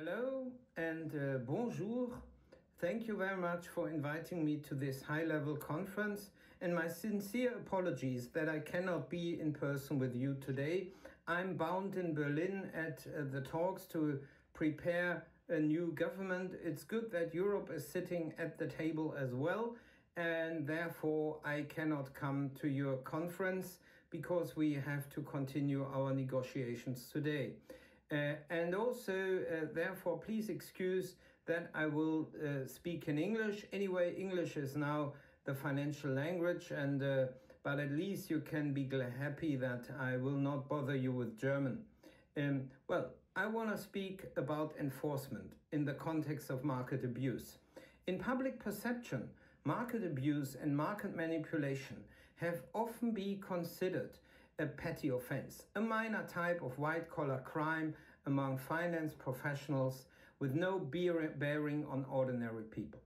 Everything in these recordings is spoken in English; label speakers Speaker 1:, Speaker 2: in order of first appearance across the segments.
Speaker 1: Hello and bonjour. Thank you very much for inviting me to this high-level conference, and my sincere apologies that I cannot be in person with you today. I'm bound in Berlin at the talks to prepare a new government. It's good that Europe is sitting at the table as well, and therefore I cannot come to your conference because we have to continue our negotiations today. And also, therefore, please excuse that I will speak in English. Anyway, English is now the financial language, and but at least you can be happy that I will not bother you with German. Well, I want to speak about enforcement in the context of market abuse. In public perception, market abuse and market manipulation have often been considered a petty offense, a minor type of white-collar crime among finance professionals with no bearing on ordinary people.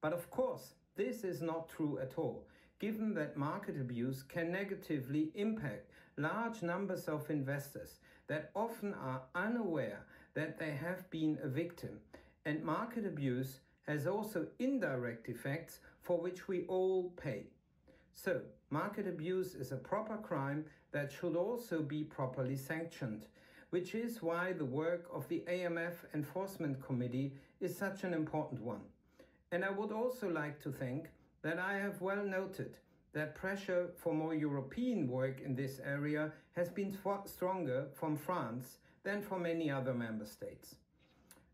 Speaker 1: But of course, this is not true at all, given that market abuse can negatively impact large numbers of investors that often are unaware that they have been a victim, and market abuse has also indirect effects for which we all pay. So, market abuse is a proper crime that should also be properly sanctioned, which is why the work of the AMF Enforcement Committee is such an important one. And I would also like to think that I have well noted that pressure for more European work in this area has been stronger from France than from many other member states.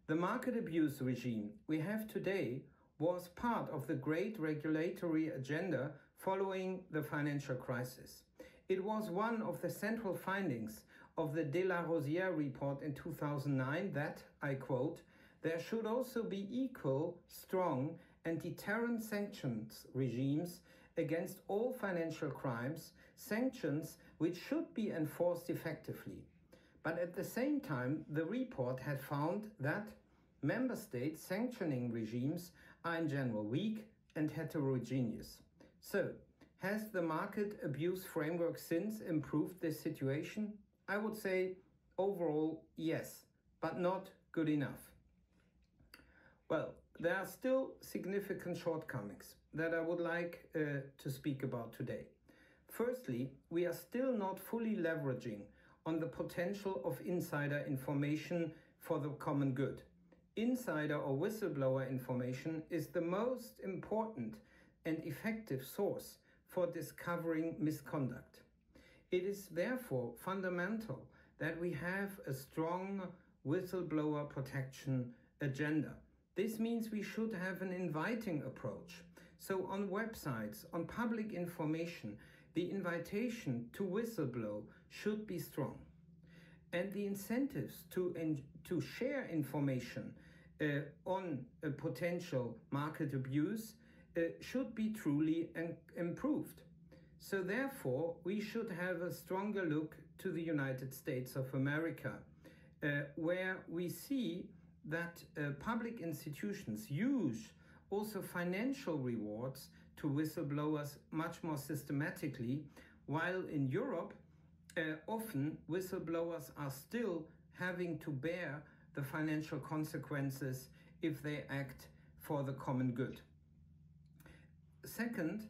Speaker 1: The market abuse regime we have today was part of the great regulatory agenda following the financial crisis. It was one of the central findings of the De La Rosière report in 2009 that, I quote, "There should also be equal, strong and deterrent sanctions regimes against all financial crimes, sanctions which should be enforced effectively." But at the same time, the report had found that member states' sanctioning regimes are in general weak and heterogeneous. So, has the market abuse framework since improved this situation? I would say overall yes, but not good enough. Well, there are still significant shortcomings that I would like to speak about today. Firstly, we are still not fully leveraging on the potential of insider information for the common good. Insider or whistleblower information is the most important and effective source for discovering misconduct. It is therefore fundamental that we have a strong whistleblower protection agenda. This means we should have an inviting approach. So on websites, on public information, the invitation to whistleblow should be strong. And the incentives to share information on a potential market abuse should be truly improved. So therefore, we should have a stronger look to the United States of America, where we see that public institutions use also financial rewards to whistleblowers much more systematically, while in Europe, often whistleblowers are still having to bear the financial consequences if they act for the common good. Second,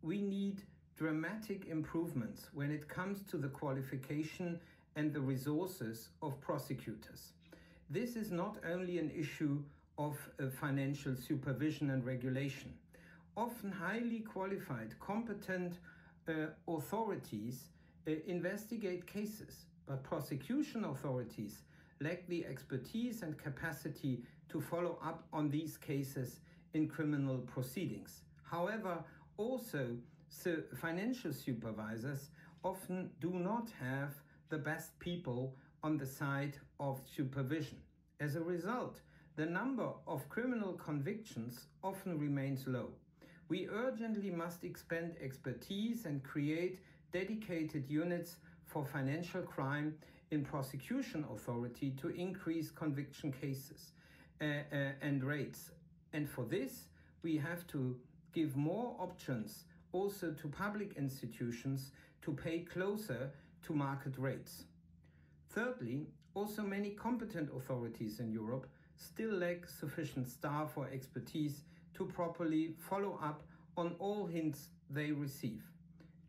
Speaker 1: we need dramatic improvements when it comes to the qualification and the resources of prosecutors. This is not only an issue of financial supervision and regulation. Often highly qualified, competent authorities investigate cases, but prosecution authorities lack the expertise and capacity to follow up on these cases in criminal proceedings. However, also financial supervisors often do not have the best people on the side of supervision. As a result, the number of criminal convictions often remains low. We urgently must expand expertise and create dedicated units for financial crime in prosecution authority to increase conviction cases and rates. And for this, we have to give more options also to public institutions to pay closer to market rates. Thirdly, also many competent authorities in Europe still lack sufficient staff or expertise to properly follow up on all hints they receive.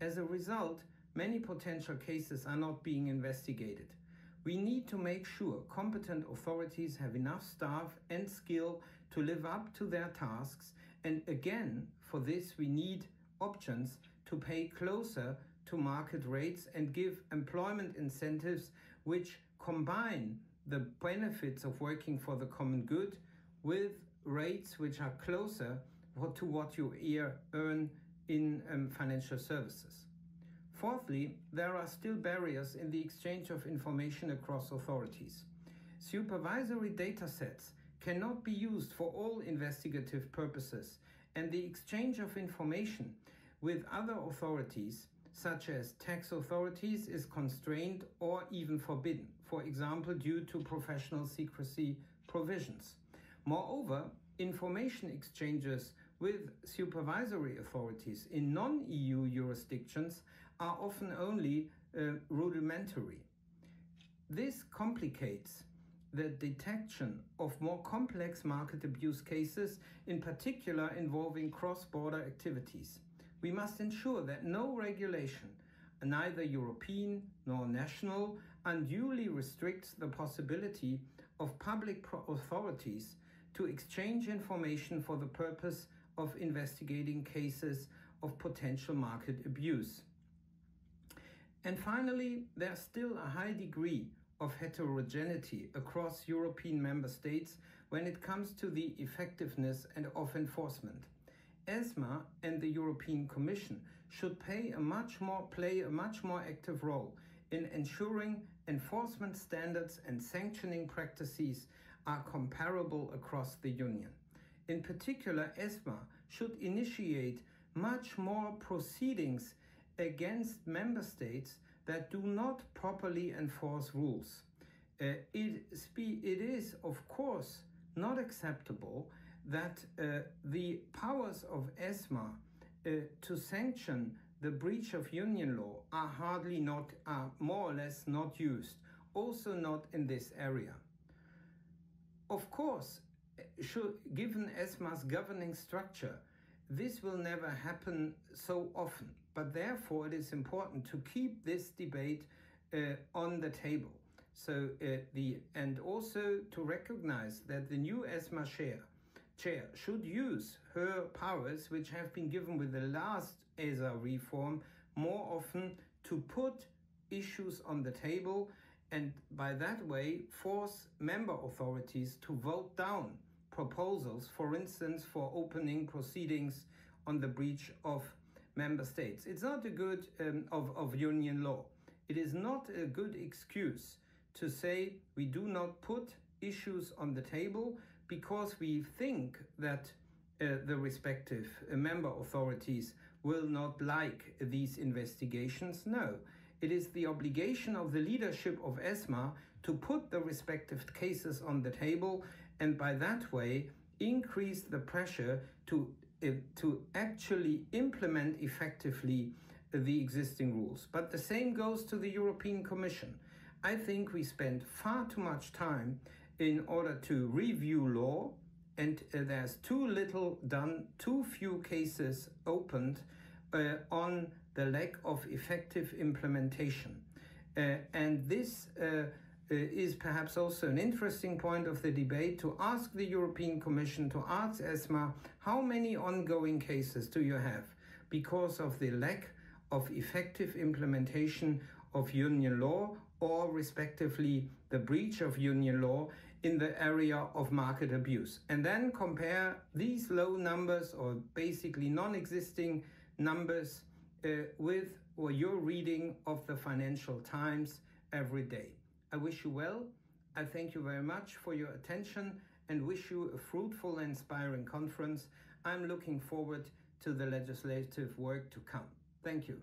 Speaker 1: As a result, many potential cases are not being investigated. We need to make sure competent authorities have enough staff and skill to live up to their tasks, and again, for this we need options to pay closer to market rates and give employment incentives which combine the benefits of working for the common good with rates which are closer to what you earn in financial services. Fourthly, there are still barriers in the exchange of information across authorities. Supervisory data sets cannot be used for all investigative purposes, and the exchange of information with other authorities, such as tax authorities, is constrained or even forbidden, for example, due to professional secrecy provisions. Moreover, information exchanges with supervisory authorities in non-EU jurisdictions are often only rudimentary. This complicates the detection of more complex market abuse cases, in particular involving cross-border activities. We must ensure that no regulation, neither European nor national, unduly restricts the possibility of public authorities to exchange information for the purpose of investigating cases of potential market abuse. And finally, there's still a high degree of heterogeneity across European member states when it comes to the effectiveness and of enforcement. ESMA and the European Commission should play a much more active role in ensuring enforcement standards and sanctioning practices are comparable across the Union. In particular, ESMA should initiate much more proceedings against member states that do not properly enforce rules. It is, of course, not acceptable that the powers of ESMA to sanction the breach of union law are more or less not used, also not in this area. Of course, given ESMA's governing structure, this will never happen so often, but therefore it is important to keep this debate on the table. And also to recognize that the new ESMA chair should use her powers, which have been given with the last ESA reform, more often to put issues on the table and by that way force member authorities to vote down proposals, for instance, for opening proceedings on the breach of member states. It's not a good of union law. It is not a good excuse to say we do not put issues on the table because we think that the respective member authorities will not like these investigations. No, it is the obligation of the leadership of ESMA to put the respective cases on the table and by that way increase the pressure to actually implement effectively the existing rules. But the same goes to the European Commission. I think we spend far too much time in order to review law, and there's too little done, too few cases opened on the lack of effective implementation. And this is perhaps also an interesting point of the debate, to ask the European Commission, to ask ESMA, how many ongoing cases do you have because of the lack of effective implementation of union law, or respectively the breach of union law in the area of market abuse, and then compare these low numbers or basically non-existing numbers with your reading of the Financial Times every day. I wish you well. I thank you very much for your attention and wish you a fruitful and inspiring conference. I'm looking forward to the legislative work to come. Thank you.